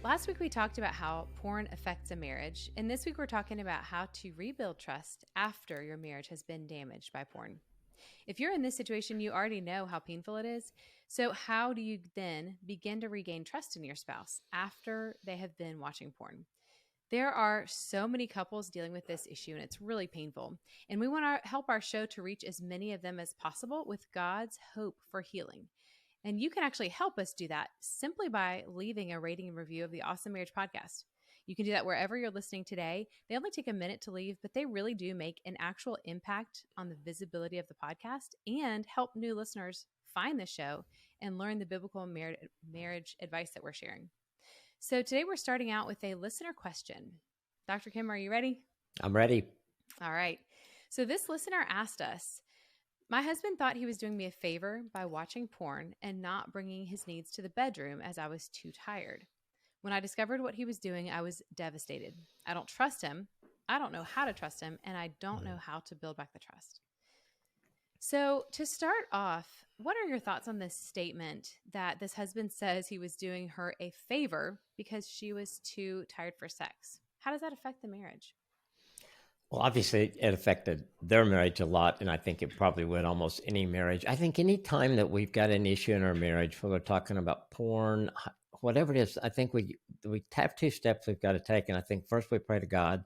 Last week we talked about how porn affects a marriage, and this week we're talking about how to rebuild trust after your marriage has been damaged by porn. If you're in this situation, you already know how painful it is. So, how do you then begin to regain trust in your spouse after they have been watching porn? There are so many couples dealing with this issue, and it's really painful. And we want to help our show to reach as many of them as possible with God's hope for healing. And you can actually help us do that simply by leaving a rating and review of the Awesome Marriage Podcast. You can do that wherever you're listening today. They only take a minute to leave, but they really do make an actual impact on the visibility of the podcast and help new listeners find the show and learn the biblical marriage advice that we're sharing. So today we're starting out with a listener question. Dr. Kim, are you ready? I'm ready. All right. So this listener asked us, my husband thought he was doing me a favor by watching porn and not bringing his needs to the bedroom as I was too tired. When I discovered what he was doing, I was devastated. I don't trust him. I don't know how to trust him, and I don't know how to build back the trust. So to start off, what are your thoughts on this statement that this husband says he was doing her a favor because she was too tired for sex? How does that affect the marriage? Well, obviously, it affected their marriage a lot, and I think it probably would almost any marriage. I think any time that we've got an issue in our marriage, whether we're talking about porn, whatever it is, I think we have two steps we've got to take. And I think first we pray to God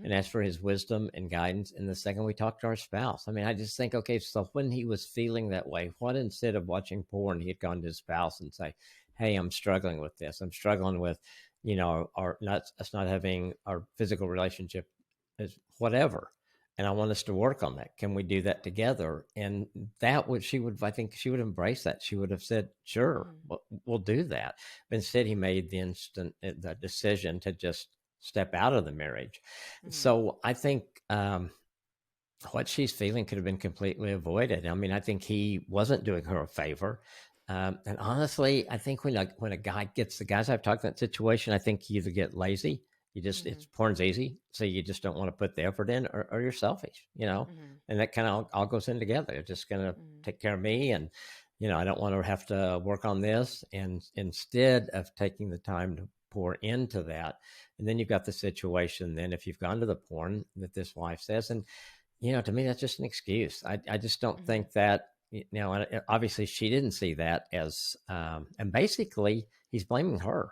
and ask for his wisdom and guidance. And the second, we talk to our spouse. I mean, I just think, okay, so when he was feeling that way, what instead of watching porn, he had gone to his spouse and say, hey, I'm struggling with this. I'm struggling with, us not having our physical relationship is whatever. And I want us to work on that. Can we do that together? And I think she would embrace that. She would have said, sure, we'll do that. But instead he made the decision to just step out of the marriage. So I think, what she's feeling could have been completely avoided. I mean, I think he wasn't doing her a favor. And honestly, I think when a guy gets, the guys I've talked to in that situation, I think you either get lazy, it's porn's easy, so you just don't want to put the effort in, or you're selfish, and that kind of all goes in together. You're just going to take care of me, and I don't want to have to work on this. And instead of taking the time to pour into that, and then you've got the situation. Then if you've gone to the porn that this wife says, and to me that's just an excuse. I just don't think that. Obviously she didn't see that as, and basically he's blaming her.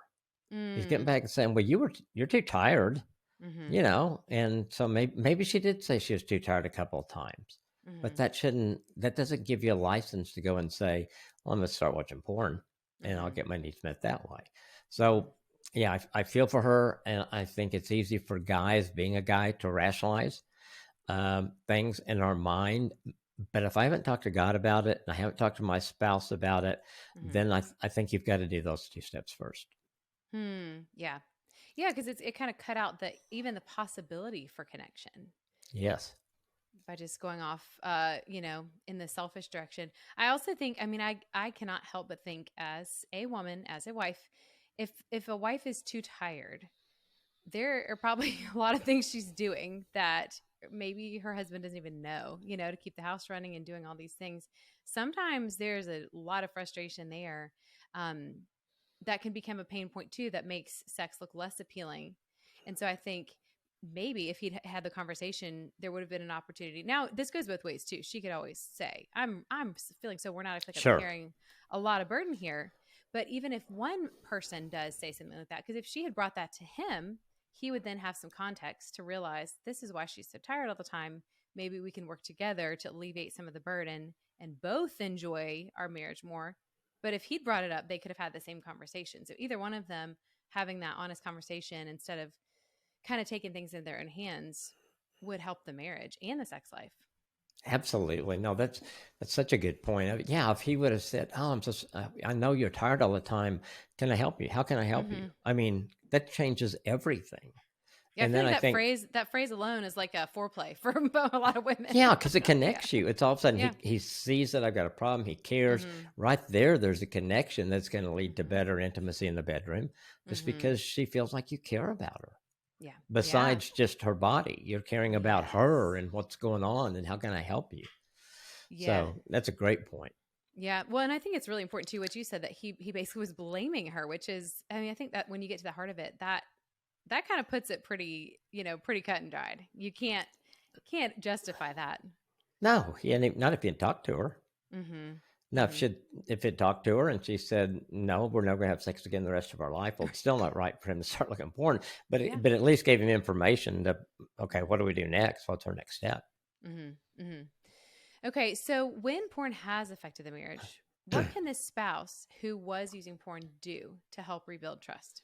He's getting back and saying, well, you're too tired, and so maybe she did say she was too tired a couple of times, but that doesn't give you a license to go and say, well, I'm going to start watching porn and I'll get my needs met that way. So yeah, I feel for her, and I think it's easy for guys, being a guy, to rationalize things in our mind. But if I haven't talked to God about it, and I haven't talked to my spouse about it, then I think you've got to do those two steps first. Yeah. Yeah, because it kind of cut out even the possibility for connection. Yes. By just going off, in the selfish direction. I also think, I cannot help but think, as a woman, as a wife, if a wife is too tired, there are probably a lot of things she's doing that maybe her husband doesn't even know, to keep the house running and doing all these things. Sometimes there's a lot of frustration there. That can become a pain point too, that makes sex look less appealing. And so I think maybe if he'd had the conversation, there would have been an opportunity. Now, this goes both ways too. She could always say, I'm feeling so worn out. I feel like I'm carrying a lot of burden here. But even if one person does say something like that, because if she had brought that to him, he would then have some context to realize this is why she's so tired all the time. Maybe we can work together to alleviate some of the burden and both enjoy our marriage more. But if he'd brought it up, they could have had the same conversation. So either one of them having that honest conversation instead of kind of taking things in their own hands would help the marriage and the sex life. Absolutely. No, that's such a good point. Yeah, if he would have said, oh, I know you're tired all the time. Can I help you? How can I help you? I mean, that changes everything. Yeah, and I think that phrase alone is like a foreplay for a lot of women. Yeah, because it connects you. It's all of a sudden he sees that I've got a problem. He cares. Right there's a connection that's going to lead to better intimacy in the bedroom, just because she feels like you care about her. Yeah. Besides just her body, you're caring about her and what's going on and how can I help you. Yeah. So that's a great point. Yeah. Well, and I think it's really important too what you said, that he basically was blaming her, which is, I mean, I think that when you get to the heart of it, that kind of puts it pretty, pretty cut and dried. You can't justify that. No, not if you talked to her. Mhm. Now, Mhm. if he'd talked to her and she said, no, we're never going to have sex again the rest of our life, well, it's still not right for him to start looking porn, Yeah. but at least gave him information to, okay, what do we do next? What's our next step? Mhm. Mhm. Okay, so when porn has affected the marriage, what can this spouse who was using porn do to help rebuild trust?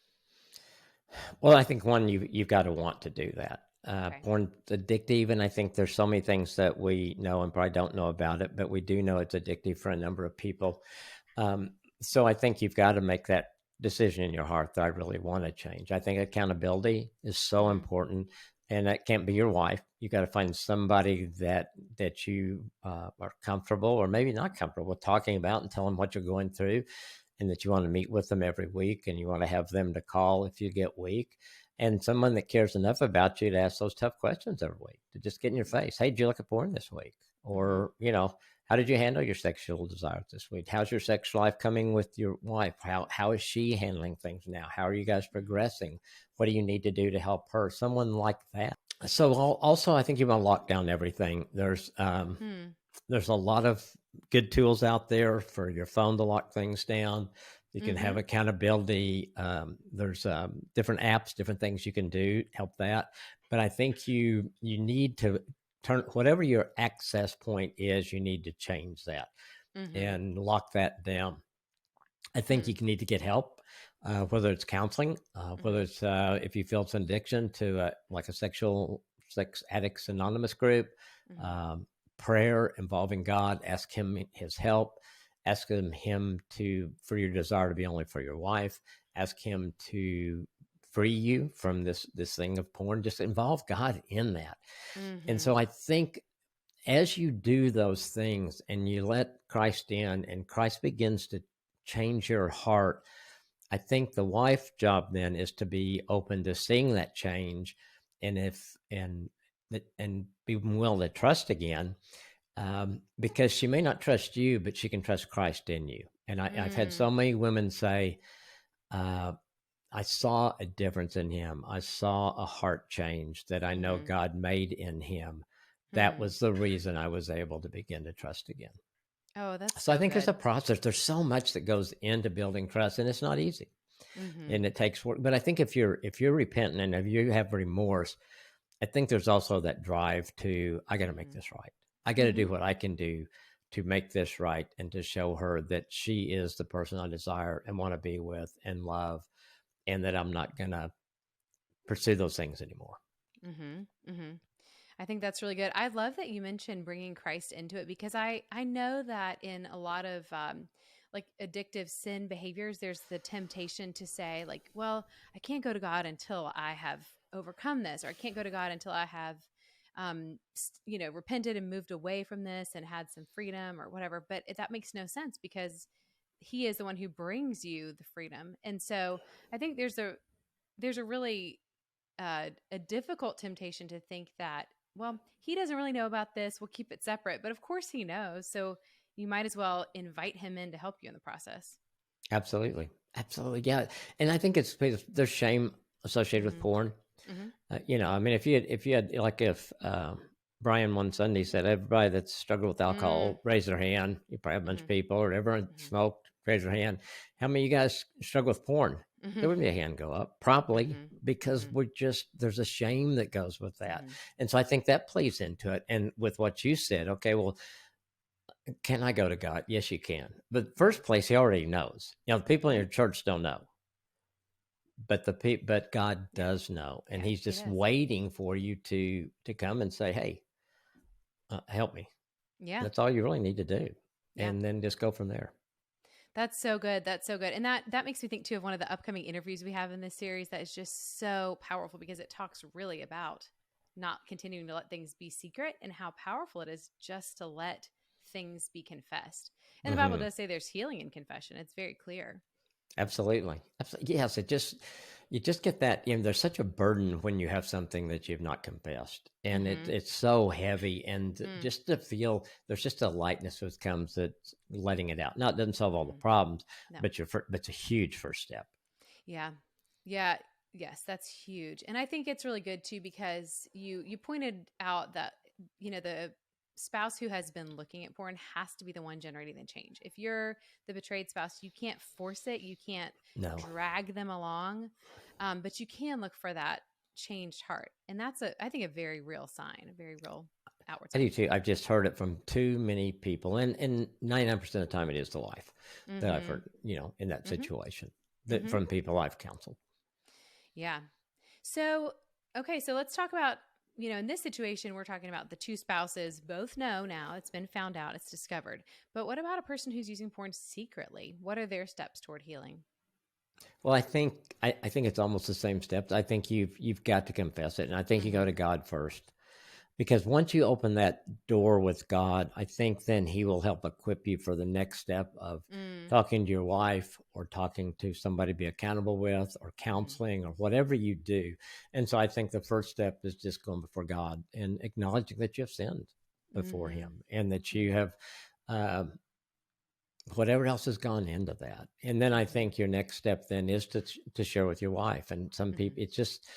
Well, I think one, you've got to want to do that. Okay. Porn's addictive, and I think there's so many things that we know and probably don't know about it, but we do know it's addictive for a number of people. Um, so I think you've got to make that decision in your heart that I really want to change. I think accountability is so Mhm. important, and that can't be your wife. You got to find somebody that you are comfortable, or maybe not comfortable with talking about, and tell them what you're going through, and that you want to meet with them every week, and you want to have them to call if you get weak, and someone that cares enough about you to ask those tough questions every week, to just get in your face. Hey, did you look at porn this week? Mhm. Or, how did you handle your sexual desires this week? How's your sex life coming with your wife? How is she handling things now? How are you guys Mhm. progressing? What do you need to do to help her? Someone like that. So also, I think you want to lock down everything. Hmm. There's a lot of good tools out there for your phone to lock things down. You can have Mhm. accountability. There's different apps, different things you can do help that. But I think you need to turn whatever your access point is. You need to change that Mhm. and lock that down. I think Hmm. you need to get help, whether it's counseling, whether Mhm. it's if you feel it's an addiction to like a sex addicts anonymous group, Mhm. um, prayer involving God. Ask Him His help. Ask Him to for your desire to be only for your wife. Ask Him to free you from this thing of porn. Just involve God in that. And Mhm. so I think as you do those things and you let Christ in and Christ begins to change your heart, I think the wife's job then is to be open to seeing that change and if and be willing to trust again, because she may not trust you, but she can trust Christ in you. And I've had Mm. so many women say, uh, I saw a difference in him. I saw a heart change that I know Mhm. God made in him. That Hmm. was the reason I was able to begin to trust again. Oh, that's So I so think there's a good. process. There's so much that goes into building trust, and it's not easy, Mhm. and it takes work. But I think if you're repentant and if you have remorse, I think there's also that drive to I got to make Mhm. this right. I got to do Mhm. what I can do to make this right and to show her that she is the person I desire and want to be with and love, and that I'm not gonna pursue those things anymore. Mhm. Mhm. I think that's really good. I love that you mentioned bringing Christ into it, because I know that in a lot of like addictive sin behaviors, there's the temptation to say like, well, I can't go to God until I have overcome this, or I can't go to God until I have repented and moved away from this and had some freedom or whatever. But that makes no sense, because he is the one who brings you the freedom. And so I think there's a really a difficult temptation to think that, well, he doesn't really know about this. We'll keep it separate. But of course he knows. So you might as well invite him in to help you in the process. Absolutely, absolutely, yeah. And I think it's there's shame associated with Mm-hmm. porn. Mm-hmm. I mean, if you had like if Brian one Sunday said everybody that's struggled with Mm-hmm. alcohol raise their hand. You probably have a bunch of people, or everyone smoked raise their hand. How many of you guys struggle with porn? Mm-hmm. There wouldn't be a hand go up, probably, Mm-hmm. because Mm-hmm. there's a shame that goes with that, Mm-hmm. and so I think that plays into it. And with what you said, okay, well, can I go to God? Yes, you can. But Yeah. first place, He already knows. The people in Mm-hmm. your church don't know, but God Yeah. does know, and Yeah. He's He just does. waiting for you to come and say, "Hey, help me." Yeah. That's all you really need to do, Yeah. and then just go from there. That's so good. That's so good. And that makes me think too of one of the upcoming interviews we have in this series that is just so powerful, because it talks really about not continuing to let things be secret and how powerful it is just to let things be confessed. And the Bible Hmm. does say there's healing in confession. It's very clear. Absolutely, absolutely. Yes, it just you just get that, there's such a burden when you have something that you've not confessed, and Mm-hmm. it's so heavy, and Mm. just to feel there's just a lightness that comes that's letting it out. Now, it doesn't solve all the Mm-hmm. problems, No. but but it's a huge first step. Yeah. Yeah. Yes, that's huge. And I think it's really good too because you pointed out that the spouse who has been looking at porn has to be the one generating the change. If you're the betrayed spouse, you can't force it, you can't No, drag them along, but you can look for that changed heart. And that's I think a very real sign, a very real outward I do sign. too. I've just heard it from too many people, and 99% of the time, it is the wife that I've Mhm. heard, in that Mhm. situation, that Mhm. from people I've counseled. Yeah. So, okay, so let's talk about, in this situation, we're talking about the two spouses both know now, it's been found out, it's discovered. But what about a person who's using porn secretly? What are their steps toward healing? Well, I think it's almost the same steps. I think you've got to confess it, and I think you go Mm-hmm. to God first. Because once you open that door with God, I think then He will help equip you for the next step of Mm, talking to your wife or talking to somebody to be accountable with or mm-hmm. counseling or whatever you do. And so I think the first step is just going before God and acknowledging that you have sinned before Mm-hmm. Him and that you have um, whatever else has gone into that. And then I Mm-hmm. think your next step then is to share with your wife. And some Mm-hmm. people, it's just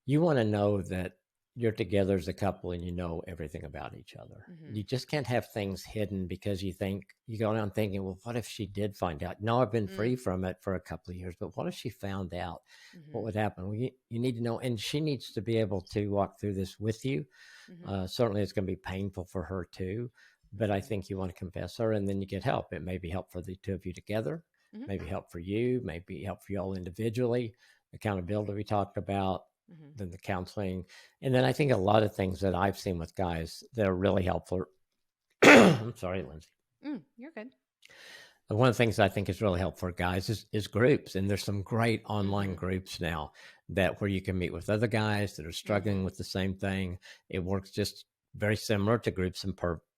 you want to know that you're together as a couple and you know everything about each other. Mm-hmm. You just can't have things hidden because you go around thinking, well, what if she did find out? No, I've been Mm, free from it for a couple of years, but what if she found out? mm-hmm. What would happen? Well, you need to know, and she needs to be able to walk through this with you. Mm-hmm. Certainly, it's going to be painful for her too, but I Mm-hmm. think you want to confess her, and then you get help. It may be help for the two of you together, Mm-hmm. maybe help for you, maybe help for you all individually. Accountability we talked about, Mm-hmm. then the counseling, and then I think a lot of things that I've seen with guys that are really helpful. I'm sorry, Lindsay. You're good. One of the things I think is really helpful for guys is groups, and there's some great online Mm-hmm. groups now that where you can meet with other guys that are struggling Mm-hmm. with the same thing. It works just very similar to groups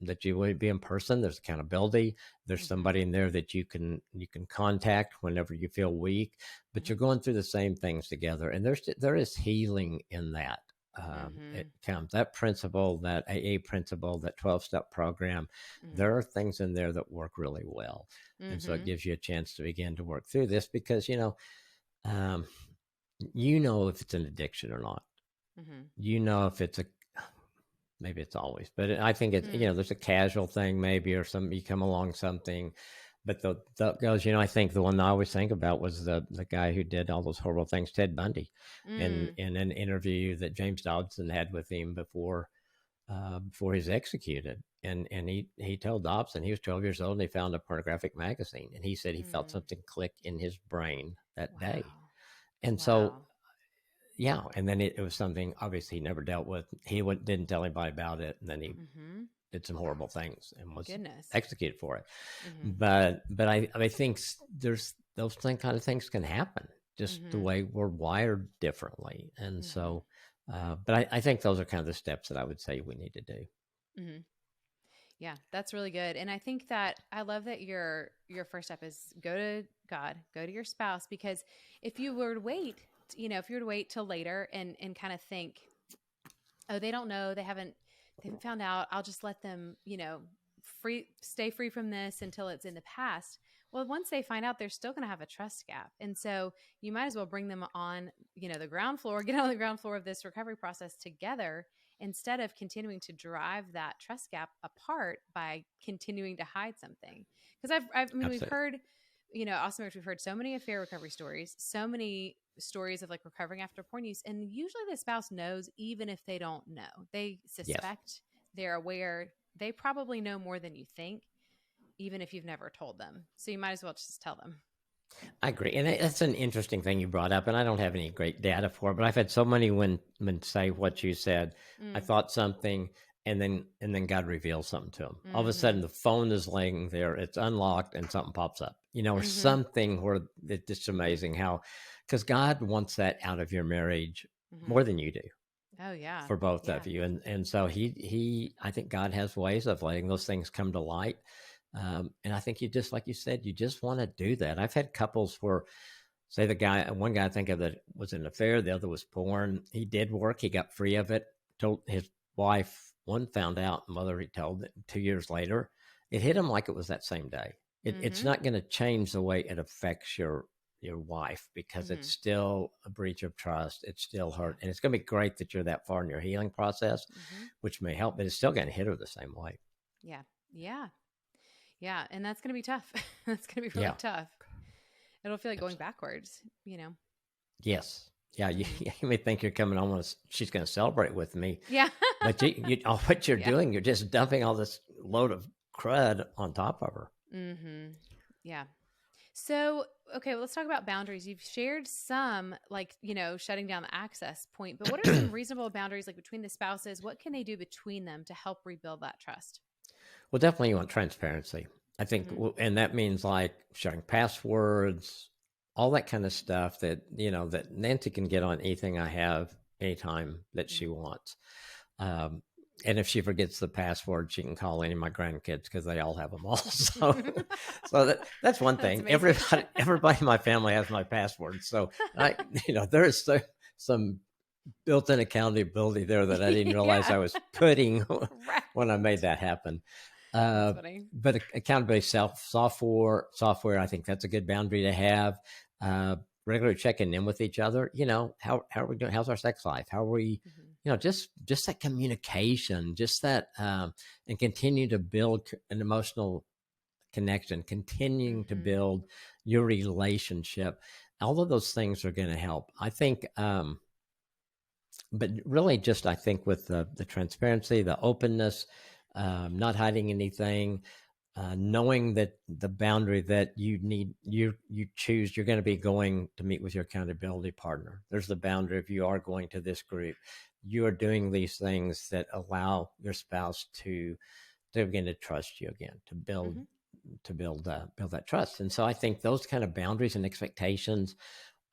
that you would be in person. There's accountability. There's Mm-hmm. somebody in there that you can contact whenever you feel weak, but Mm-hmm. you're going through the same things together, and there is healing in that. Mm-hmm. It comes that principle, that AA principle, that 12-step program. Mm-hmm. There are things in there that work really well, and so it Mm-hmm. gives you a chance to begin to work through this because um, if it's an addiction or not. Mm-hmm. If it's a maybe it's always, but I think it's Mm. there's a casual thing maybe or some you come along something, but the goes I think the one I always think about was the guy who did all those horrible things, Ted Bundy, and Mm. in an interview that James Dodson had with him before he's executed. And he told Dobson he was 12 years old and he found a pornographic magazine. And he said he felt Mm. something click in his brain that day. Wow. And so, Wow. yeah. And then it was something obviously he never dealt with. Didn't tell anybody about it. And then he Mm-hmm. did some horrible things and was Goodness. executed for it. Mm-hmm. But I think there's those kind of things can happen just the Mm-hmm. way we're wired differently. And Mm-hmm. so, but I think those are kind of the steps that I would say we need to do. Mm-hmm. Yeah, that's really good. And I think that I love that your first step is go to God, go to your spouse, because if you were to wait, if you were to wait till later and kind of think, oh, they don't know, they haven't found out, I'll just let them, stay free from this until it's in the past. Well, once they find out, they're still going to have a trust gap. And so you might as well bring them on, the ground floor, get on the ground floor of this recovery process together instead of continuing to drive that trust gap apart by continuing to hide something. Because we've Absolutely. heard, awesome, we've heard so many affair recovery stories, so many stories of like recovering after porn use. And usually the spouse knows, even if they don't know, they Yes. suspect, they're aware, they probably know more than you think, even if you've never told them. So you might as well just tell them. I agree, and that's an interesting thing you brought up, and I don't have any great data for it, but I've had so many women say what you said. I Mm. thought something, and then God reveals something to them. All of a Mm-hmm. sudden, the phone is laying there, it's unlocked, and something pops up, or Mm-hmm. something where it's just Mm-hmm. amazing how, because God wants that out of your marriage Mm-hmm. more than you do Oh yeah. for both Yeah. of you, and so I think God has ways of letting those things come to light. And I think you just, like you said, you just want to do that. I've had couples where say one guy I think of that was an affair, the other was porn. He did work, he got free of it. Told his wife, one found out, mother he told that 2 years later, it hit him like it was that same day. It's Mm-hmm. not going to change the way it affects your wife because Mm-hmm. it's still a breach of trust. It's still Yeah. hurt, and it's going to be great that you're that far in your healing process, Mm-hmm. which may help, but it's still going to hit her the same way. Yeah. Yeah. Yeah. And that's going to be tough. That's going to be really Yeah, tough. It'll feel like going absolutely. backwards, you know? Yes. Yeah, you, Mm-hmm. you may think you're coming home. She's going to celebrate with me, Yeah. but all what you're Yeah. doing, you're just dumping all this load of crud on top of her. Mm-hmm. Yeah. So, okay, well, let's talk about boundaries. You've shared some, like, shutting down the access point, but what are some reasonable boundaries, like between the spouses? What can they do between them to help rebuild that trust? Well, definitely you want transparency. I think, Mm-hmm. and that means like sharing passwords, all that kind of stuff that, that Nancy can get on anything I have anytime that she Mm-hmm. wants. Um, and if she forgets the password, she can call any of my grandkids because they all have them all. That's one That's thing. amazing. Everybody in my family has my password. So there is some built-in accountability there that I didn't realize Yeah. I was putting Right. when I made that happen. That's funny. But accountability software, I think that's a good boundary to have. Regular checking in with each other. How are we doing? How's our sex life? How are we? Mm-hmm. Just that communication, just that, and continue to build an emotional connection, continuing to Mm-hmm. build your relationship. All of those things are going to help. I think. But really just I think with the transparency, the openness, not hiding anything, knowing that the boundary that you choose, you're going to be going to meet with your accountability partner. There's the boundary if you are going to this group, you are doing these things that allow your spouse to begin to trust you again, Mm-hmm. build that trust. And so I think those kind of boundaries and expectations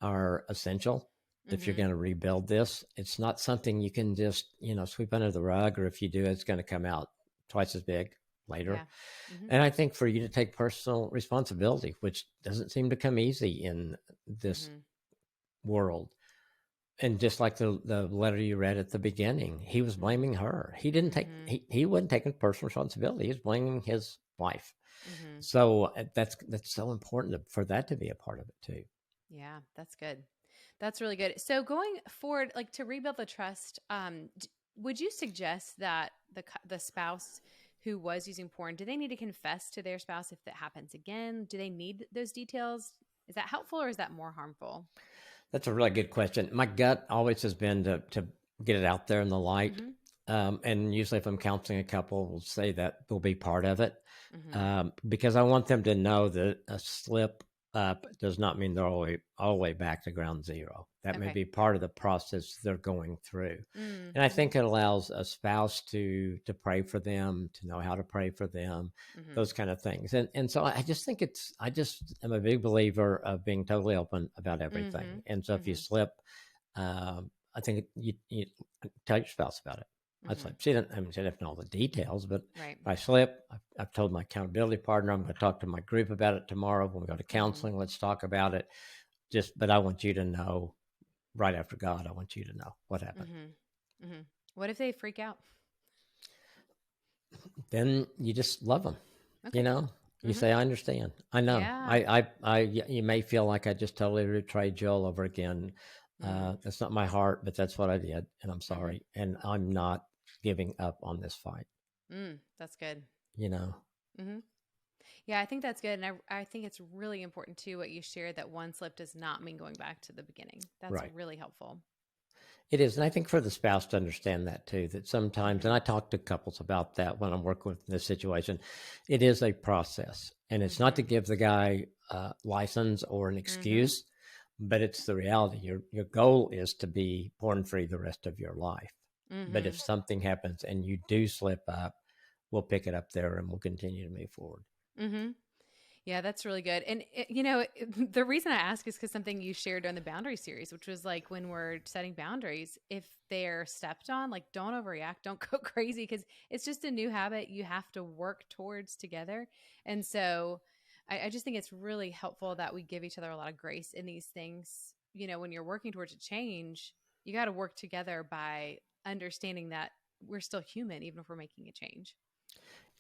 are essential if you're Mm-hmm. going to rebuild this. It's not something you can just, sweep under the rug, or if you do, it's going to come out twice as big later. Yeah. Mm-hmm. And I think for you to take personal responsibility, which doesn't seem to come easy in this Mm-hmm. world. And just like the letter you read at the beginning, he was Mm-hmm. blaming her. He didn't take Mm-hmm. he wasn't taking personal responsibility. He was blaming his wife. Mm-hmm. So that's so important for that to be a part of it too. Yeah, that's good. That's really good. So going forward, like to rebuild the trust, would you suggest that the spouse who was using porn, do they need to confess to their spouse if that happens again? Do they need those details? Is that helpful or is that more harmful? That's a really good question. My gut always has been to get it out there in the light. Mm-hmm. And usually, if I'm counseling a couple, we'll say that will be part of it, Mm-hmm. because I want them to know that a slip up does not mean they're all the way back to ground zero. That may Okay. be part of the process they're going through. And I Mm-hmm. think it allows a spouse to pray for them, to know how to pray for them, Mm-hmm. those kind of things. And so I just think I just am a big believer of being totally open about Mm-hmm. everything. And so if you Mm-hmm. slip, I think you tell your spouse about it. I'd Mm-hmm. say she didn't. I mean, she didn't know all the details, but Right. if I slip, I've told my accountability partner I'm going to talk to my group about it tomorrow. When we go to Mm-hmm. counseling, let's talk about it. But I want you to know right after God. I want you to know what happened. Mm-hmm. Mm-hmm. What if they freak out? Then you just love them. You Okay. know, you Mm-hmm. say, "I understand. I know. Yeah. You may feel like I just totally betrayed Joel over again. Mm-hmm. That's not my heart, but that's what I did, and I'm Mm-hmm. sorry. And I'm not giving up on this fight. That's good. You know, Mm-hmm. Yeah, I think that's good. And I think it's really important too what you shared that one slip does not mean going back to the beginning. That's right? really helpful. It is. And I think for the spouse to understand that too, that sometimes, and Mm-hmm. I talk to couples about that when I'm working with this situation, it is a process. And it's not to Mm-hmm. give the guy license or an Mm-hmm. excuse, but it's the reality. Your goal is to be porn free the rest of your life. But Mm-hmm. if something happens and you do slip up, we'll pick it up there and we'll continue to move forward. Mm-hmm. Yeah, that's really good. And the reason I ask is because something you shared during the boundary series, which was like when we're setting boundaries, if they're stepped on, like don't overreact, don't go crazy, because it's just a new habit you have to work towards together. And so I just think it's really helpful that we give each other a lot of grace in these things. When you're working towards a change, you got to work together by understanding that we're still human, even if we're making a change.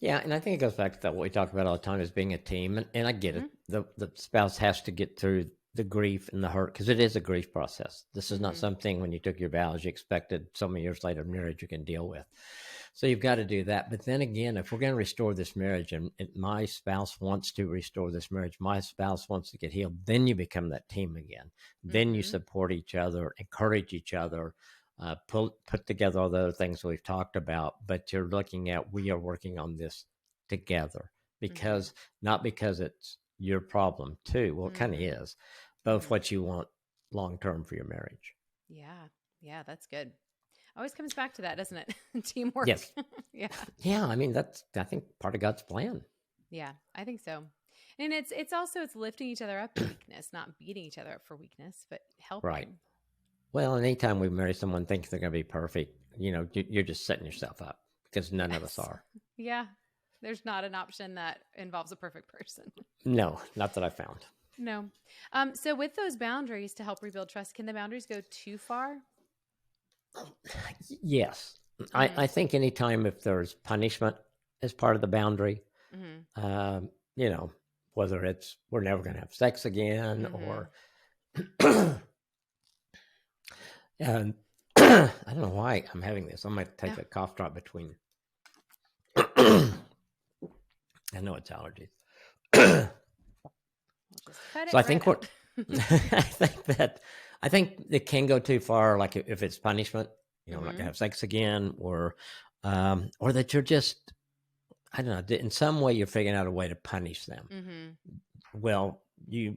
Yeah, and I think it goes back to that what we talk about all the time is being a team, and I get it. Mm-hmm. The spouse has to get through the grief and the hurt because it is a grief process. This is not Mm-hmm. something when you took your vows you expected so many years later marriage you can deal with. So you've got to do that. But then again, if we're going to restore this marriage, and my spouse wants to restore this marriage, my spouse wants to get healed, then you become that team again. Then you Mm-hmm. support each other, encourage each other, put together all the other things we've talked about, but you're looking at we are working on this together Mm-hmm. because not because it's your problem too. Well, it kind of Mm-hmm. is, both Mm-hmm. what you want long term for your marriage. Yeah. Yeah, that's good. Always comes back to that, doesn't it? Teamwork. Yes. Yeah. Yeah. I mean, that's, I think, part of God's plan. Yeah, I think so. And it's also it's lifting each other up in weakness, not beating each other up for weakness, but Right. helping. Well, anytime we marry someone thinking they're going to be perfect, you're just setting yourself up because none of us Yes. are. Yeah. There's not an option that involves a perfect person. No, not that I found. No. So with those boundaries to help rebuild trust, can the boundaries go too far? Yes. Mm-hmm. I think anytime if there's punishment as part of the boundary, Mm-hmm. um, you know, whether it's we're never going to have sex again Mm-hmm. or, and I don't know why I'm having this. I might Yeah. take a cough drop between. I know it's allergies. We'll just cut So it I right think we're, out. I think it can go too far. Like if it's punishment, we're not gonna Mm-hmm. have sex again, or that you're just, I don't know, in some way you're figuring out a way to punish them. Mm-hmm. Well, you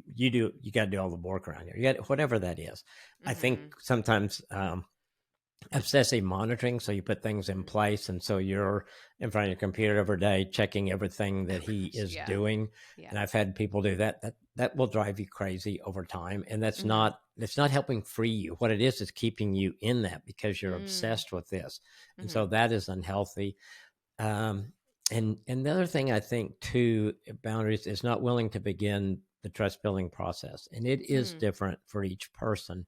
got to do all the work around here. You got whatever that is. I think Mm-hmm. sometimes obsessive monitoring. So you put things in place, and so you're in front of your computer every day checking everything Oh that he gosh. is Yeah. doing. Yeah. And I've had people do that. That will drive you crazy over time, and that's Mm-hmm. not it's not helping free you. What it is keeping you in that because you're Mm. obsessed with this, and Mm-hmm. so that is unhealthy. Um, and the other thing I think too, boundaries is not willing to begin the trust building process, and it is Mm. different for each person.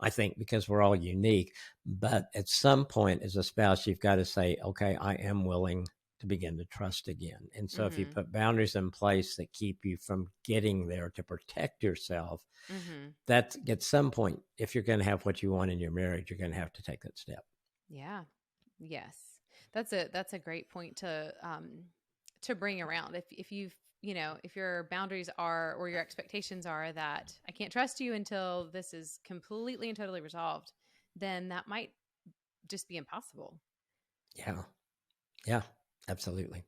I think because we're all unique, but at some point as a spouse, you've got to say, okay, I am willing to begin to trust again. And so if you Mm-hmm. put boundaries in place that keep you from getting there to protect yourself, Mm-hmm. that at some point, if you're going to have what you want in your marriage, you're going to have to take that step. Yeah. Yes. That's a great point to bring around. If you've if your boundaries are or your expectations are that I can't trust you until this is completely and totally resolved, then that might just be impossible. Yeah. Yeah. Absolutely.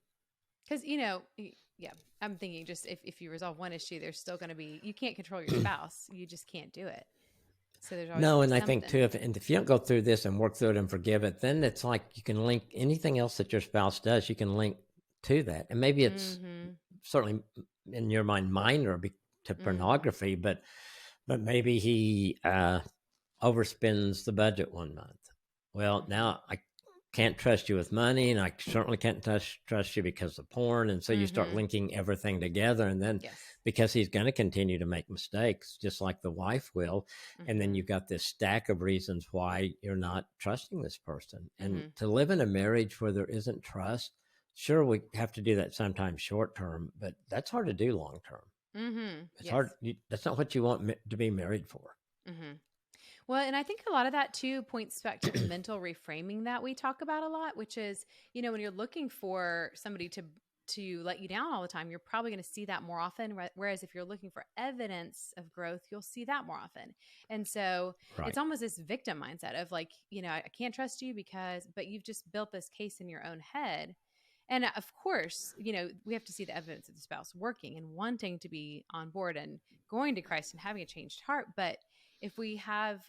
Because yeah, I'm thinking just if you resolve one issue, there's still going to be you can't control your spouse. You just can't do it. So there's always No, going to and be I think too, something. if you don't go through this and work through it and forgive it, then it's like you can link anything else that your spouse does. You can link to that, and maybe it's Mm-hmm. certainly in your mind minor to Mm. pornography, but maybe he overspends the budget one month. Well, Mm-hmm. now I can't trust you with money, and I certainly can't trust you because of porn. And so you start Mm-hmm. linking everything together. And then Yes. because he's going to continue to make mistakes, just like the wife will. And then Mm-hmm. you've got this stack of reasons why you're not trusting this person. And Mm-hmm. to live in a marriage where there isn't trust, sure, we have to do that sometimes short term, but that's hard to do long term. Mm-hmm. It's Yes. hard. That's not what you want to be married for. Mm-hmm. Well, and I think a lot of that too points back to the mental reframing that we talk about a lot, which is, when you're looking for somebody to let you down all the time, you're probably going to see that more often. Whereas if you're looking for evidence of growth, you'll see that more often. And so it's Right. almost this victim mindset of like, I can't trust you but you've just built this case in your own head. And of course, we have to see the evidence of the spouse working and wanting to be on board and going to Christ and having a changed heart. But if we have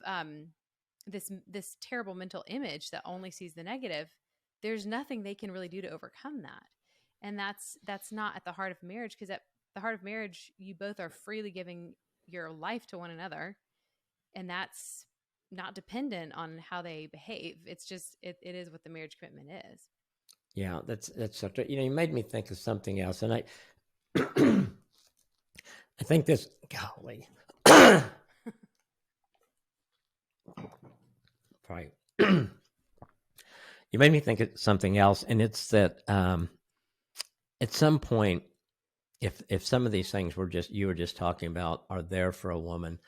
this terrible mental image that only sees the negative, there's nothing they can really do to overcome that. And that's not at the heart of marriage, because at the heart of marriage, you both are freely giving your life to one another, and that's not dependent on how they behave. It's just it is what the marriage commitment is. Yeah, that's such a, you made me think of something else. And I I think this, golly, right. You made me think of something else, and it's that at some point, if some of these things you were just talking about are there for a woman,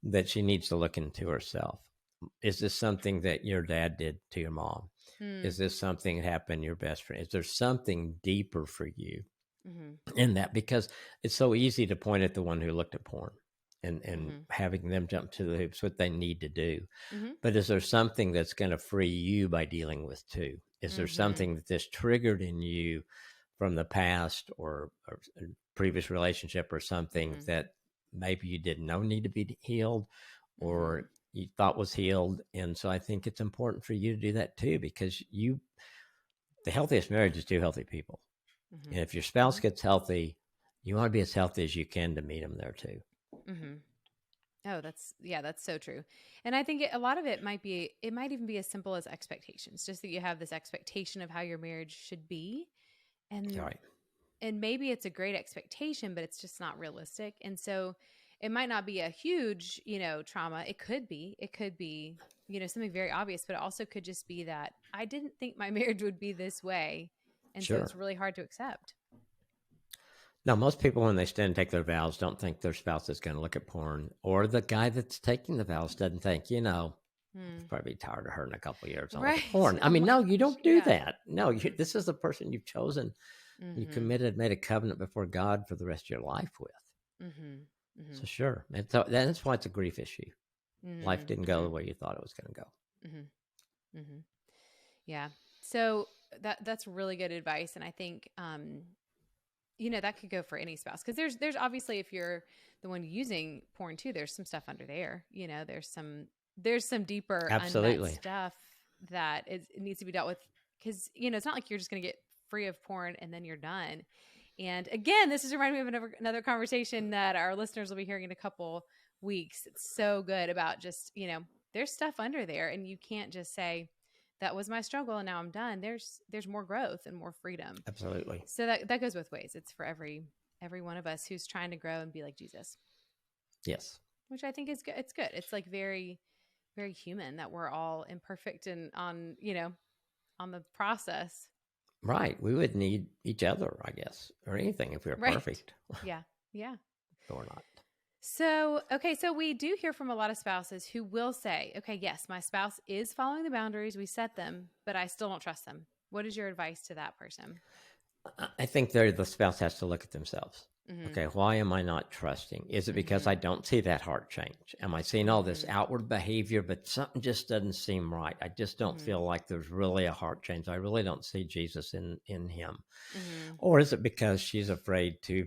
that she needs to look into herself. Is this something that your dad did to your mom? Hmm. Is this something that happened to your best friend? Is there something deeper for you Mm-hmm. in that? Because it's so easy to point at the one who looked at porn and Mm-hmm. having them jump to the hoops, what they need to do. Mm-hmm. But is there something that's going to free you by dealing with too? Is there Mm-hmm. something that this triggered in you from the past or a previous relationship or something Mm-hmm. that maybe you didn't know need to be healed Mm-hmm. or you thought was healed? And so I think it's important for you to do that too, because the healthiest marriage is two healthy people. Mm-hmm. And if your spouse gets healthy, you want to be as healthy as you can to meet them there too. Mm-hmm. Oh, that's so true. And I think a lot of it might even be as simple as expectations, just that you have this expectation of how your marriage should be. All And right. and maybe it's a great expectation, but it's just not realistic. And so it might not be a huge, trauma. It could be, something very obvious, but it also could just be that I didn't think my marriage would be this way. And so Sure. it's really hard to accept. Now, most people, when they stand and take their vows, don't think their spouse is going to look at porn, or the guy that's taking the vows doesn't think, he's Hmm. probably tired of her in a couple of years. I'll look at Right. porn. I Oh mean, my no, you gosh. don't do Yeah. that. No, this is the person you've chosen, you Mm-hmm. committed, made a covenant before God for the rest of your life with. Mm-hmm. Mm-hmm. So, sure. And so that's why it's a grief issue. Life didn't go Mm-hmm. the way you thought it was going to go. Mm-hmm. Mm-hmm. Yeah. So that's really good advice. And I think that could go for any spouse, because there's obviously, if you're the one using porn too, there's some stuff under there. There's some deeper unmet Absolutely. stuff that it needs to be dealt with, because it's not like you're just going to get free of porn and then you're done. And again, this is reminding me of another conversation that our listeners will be hearing in a couple weeks. It's so good about just, there's stuff under there, and you can't just say that was my struggle and now I'm done. There's more growth and more freedom. Absolutely. So that goes both ways. It's for every one of us who's trying to grow and be like Jesus, Yes. which I think is good. It's good. It's like very, very human that we're all imperfect and on the process. Right. We would need each other, I guess, or anything if we were Right. perfect. Yeah. Yeah. But we're not. So, okay, so we do hear from a lot of spouses who will say, okay, yes, my spouse is following the boundaries, we set them, but I still don't trust them. What is your advice to that person? I think the spouse has to look at themselves. Mm-hmm. Okay, why am I not trusting? Is it because Mm-hmm. I don't see that heart change? Am I seeing all this Mm-hmm. outward behavior, but something just doesn't seem right? I just don't Mm-hmm. feel like there's really a heart change. I really don't see Jesus in him. Mm-hmm. Or is it because she's afraid to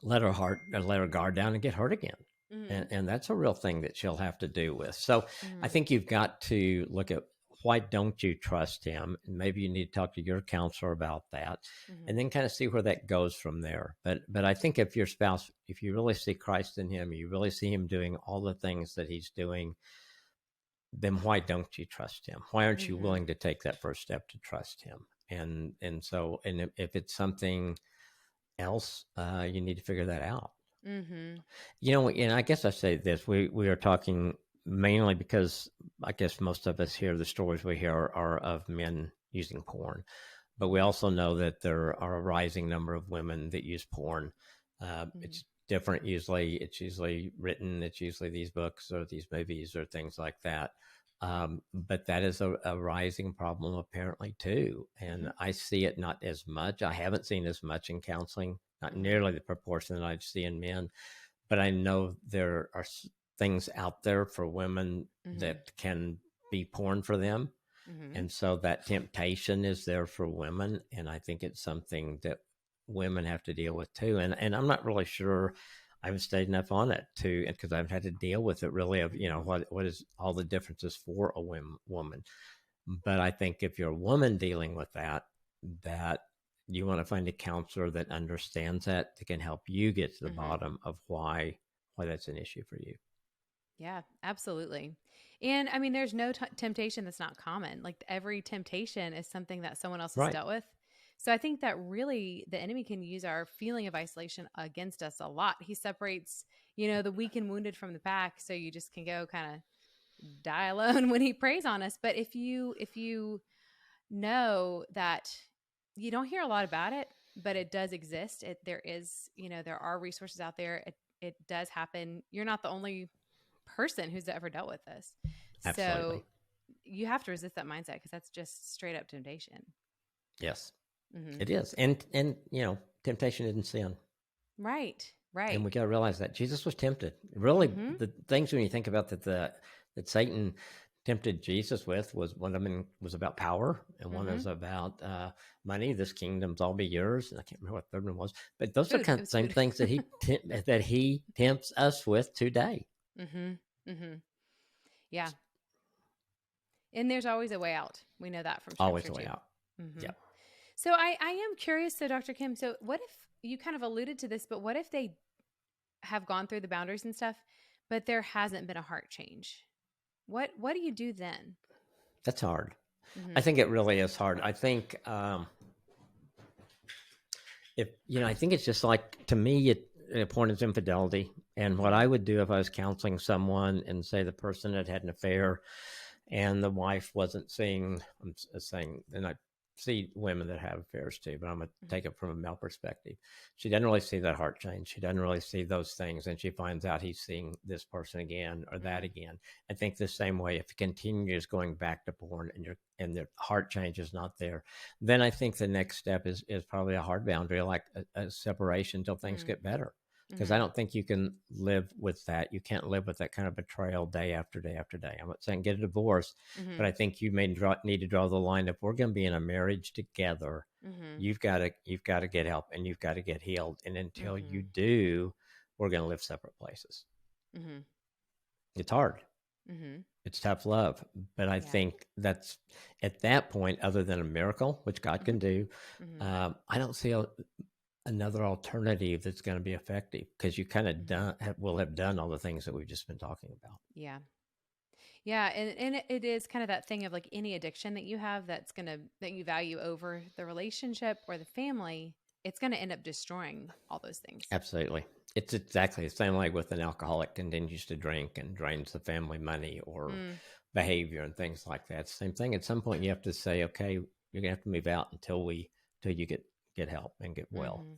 let her heart or let her guard down and get hurt again? Mm-hmm. And that's a real thing that she'll have to do with. So I Mm-hmm. think you've got to look at, why don't you trust him? And maybe you need to talk to your counselor about that, Mm-hmm. and then kind of see where that goes from there. But I think if your spouse, if you really see Christ in him, you really see him doing all the things that he's doing, then why don't you trust him? Why aren't you Mm-hmm. willing to take that first step to trust him? And if it's something else, you need to figure that out. Mm-hmm. And I guess I say this: we are talking mainly because I guess most of us hear the stories we hear are of men using porn, but we also know that there are a rising number of women that use porn. Mm-hmm. It's different usually. It's usually written. It's usually these books or these movies or things like that. But that is a rising problem apparently too, and I see it not as much. I haven't seen as much in counseling, not Mm-hmm. nearly the proportion that I see in men, but I know there are things out there for women Mm-hmm. that can be porn for them. Mm-hmm. And so that temptation is there for women. And I think it's something that women have to deal with too. And I'm not really sure I haven't stayed enough on it too, because I've had to deal with it really of, Mm-hmm. what is all the differences for a woman. But I think if you're a woman dealing with that you want to find a counselor that understands that can help you get to the Mm-hmm. bottom of why that's an issue for you. Yeah, absolutely. And I mean, there's no temptation that's not common. Like every temptation is something that someone else has Right. dealt with. So I think that really the enemy can use our feeling of isolation against us a lot. He separates, the weak and wounded from the pack, so you just can go kind of die alone when he preys on us. But if you know that you don't hear a lot about it, but it does exist. There is, there are resources out there. It does happen. You're not the only person who's ever dealt with this. Absolutely. So you have to resist that mindset because that's just straight up temptation. Yes, Mm-hmm. it is. And temptation isn't sin. Right. And Right. we got to realize that Jesus was tempted. Really, Mm-hmm. the things when you think about that Satan tempted Jesus with was one of them was about power, and one Mm-hmm. is about money. This kingdom's all be yours. And I can't remember what the third one was, but those are Food. kind It of the was same food. things that that he tempts us with today. Mm-hmm. Mm-hmm. Yeah. And there's always a way out. We know that from Always scripture the way too. out. Mm-hmm. Yep. So I am curious, so Dr. Kim, so what if you kind of alluded to this, but what if they have gone through the boundaries and stuff, but there hasn't been a heart change? What do you do then? That's hard. I Mm-hmm. think it really is hard. I think if I think it's just like to me, a point is infidelity. And what Mm-hmm. I would do if I was counseling someone and say the person had an affair, and the wife wasn't seeing, I'm saying, and I see women that have affairs too, but I'm going to Mm-hmm. take it from a male perspective. She doesn't really see that heart change. She doesn't really see those things. And she finds out he's seeing this person again or that Mm-hmm. again. I think the same way, if it continues going back to porn and the heart change is not there, then I think the next step is probably a hard boundary, like a separation until things get better. Because I Mm-hmm. don't think you can live with that. You can't live with that kind of betrayal day after day after day. I'm not saying get a divorce, Mm-hmm. but I think you may need to draw the line. If we're going to be in a marriage together, Mm-hmm. you've got to get help and you've got to get healed. And until Mm-hmm. you do, we're going to live separate places. Mm-hmm. It's hard. Mm-hmm. It's tough love, but I Yeah. think that's at that point, other than a miracle, which God Mm-hmm. can do, Mm-hmm. I don't see another alternative that's going to be effective because you kind of Mm-hmm. will have done all the things that we've just been talking about. Yeah. Yeah, and it is kind of that thing of like any addiction that you have that you value over the relationship or the family, it's gonna end up destroying all those things. Absolutely. It's exactly the same way with an alcoholic continues to drink and drains the family money or Mm, behavior and things like that. Same thing. At some point, you have to say, okay, you're gonna have to move out until you get help and get well. hmm.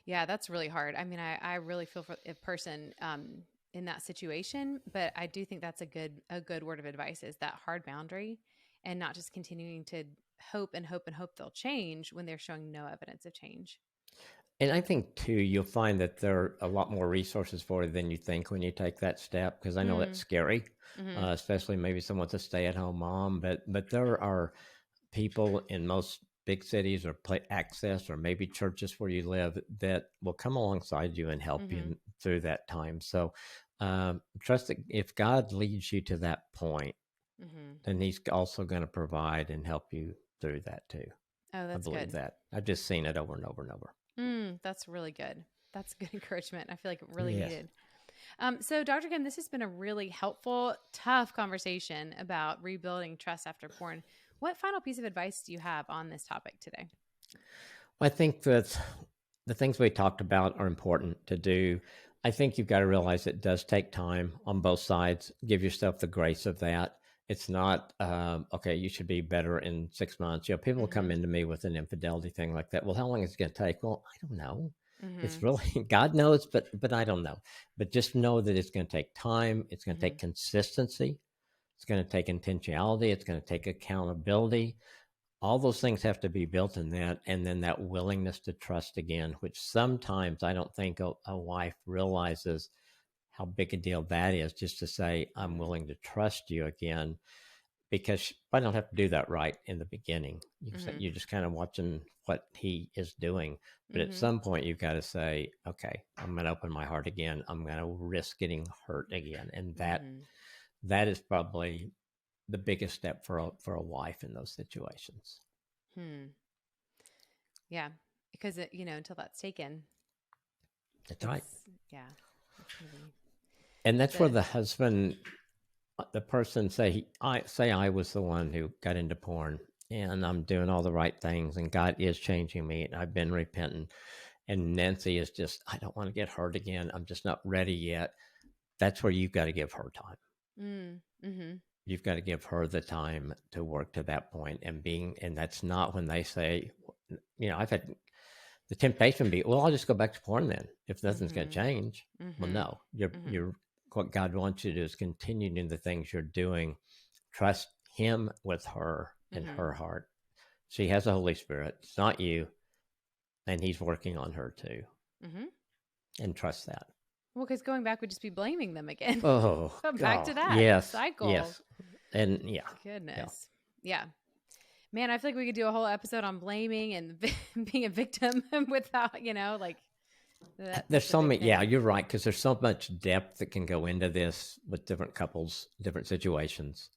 Yeah, that's really hard. I mean, I really feel for a person in that situation, but I do think that's a good word of advice is that hard boundary and not just continuing to hope and hope and hope they'll change when they're showing no evidence of change. And I think too, you'll find that there are a lot more resources for you than you think when you take that step. Because I know that's Mm, scary, mm-hmm, especially maybe someone's a stay-at-home mom. But there are people in most big cities or access or maybe churches where you live that will come alongside you and help mm-hmm, you through that time. So trust that if God leads you to that point, mm-hmm. then He's also going to provide and help you through that too. Oh, I that's believe good. that. I've just seen it over and over and over. That's really good. That's good encouragement. I feel like it really Yes. needed. So, Dr. Kim, this has been a really helpful, tough conversation about rebuilding trust after porn. What final piece of advice do you have on this topic today? I think that the things we talked about are important to do. I think you've got to realize it does take time on both sides. Give yourself the grace of that. It's not okay. You should be better in 6 months. People come Mm-hmm. into me with an infidelity thing like that. Well, how long is it going to take? Well, I don't know. Mm-hmm. It's really God knows, but I don't know. But just know that it's going to take time. It's going to Mm-hmm. take consistency. It's going to take intentionality. It's going to take accountability. All those things have to be built in that, and then that willingness to trust again, which sometimes I don't think a wife realizes how big a deal that is, just to say I'm Mm-hmm. willing to trust you again, because I don't have to do that right in the beginning. Mm-hmm. You're just kind of watching what he is doing, but at Mm-hmm. some point you've got to say, okay, I'm going to open my heart again. I'm going to risk getting hurt again, and Mm-hmm. that is probably the biggest step for a wife in those situations. Hmm. Yeah, because until that's taken, That's right. it's yeah, it's gonna be And that's where the the husband, the person I was the one who got into porn. and I'm doing all the right things, and God is changing me, and I've been repenting. And Nancy is just, I don't want to get hurt again. I'm just not ready yet. That's where you've got to give her time. Mm-hmm. You've got to give her the time to work to that point, and that's not when they say, I've had the temptation be, well, I'll just go back to porn then if nothing's going to change. Well, no, you're what God wants you to do is continue doing the things you're doing. Trust Him with her and her heart. She has the Holy Spirit. It's not you, and He's working on her too. And trust that. Well, because going back would just be blaming them again. Oh, back to that cycle. Yes, and Goodness, yeah. Man, I feel like we could do a whole episode on blaming and being a victim without, like. There's so many. Yeah, you're right, because there's so much depth that can go into this with different couples, different situations.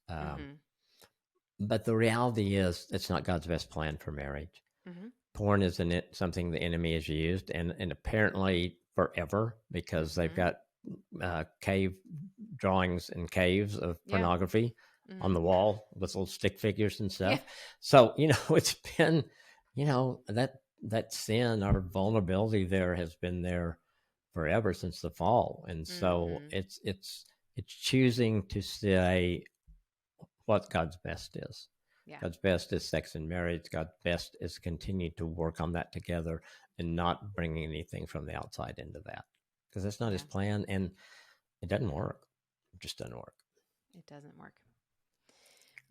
But the reality is, it's not God's best plan for marriage. Porn is something the enemy has used, and apparently forever, because they've got cave drawings and caves of pornography on the wall with little stick figures and stuff. So, it's been, that sin, our vulnerability there has been there forever since the fall. And so it's choosing to say what God's best is. Yeah. God's best is sex and marriage. God's best is continue to work on that together and not bringing anything from the outside into that, because that's not His plan, and it doesn't work. It just doesn't work. It doesn't work.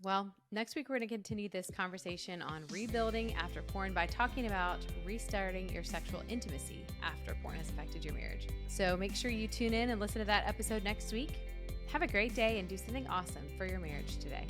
Well, next week we're going to continue this conversation on rebuilding after porn by talking about restarting your sexual intimacy after porn has affected your marriage. So make sure you tune in and listen to that episode next week. Have a great day and do something awesome for your marriage today.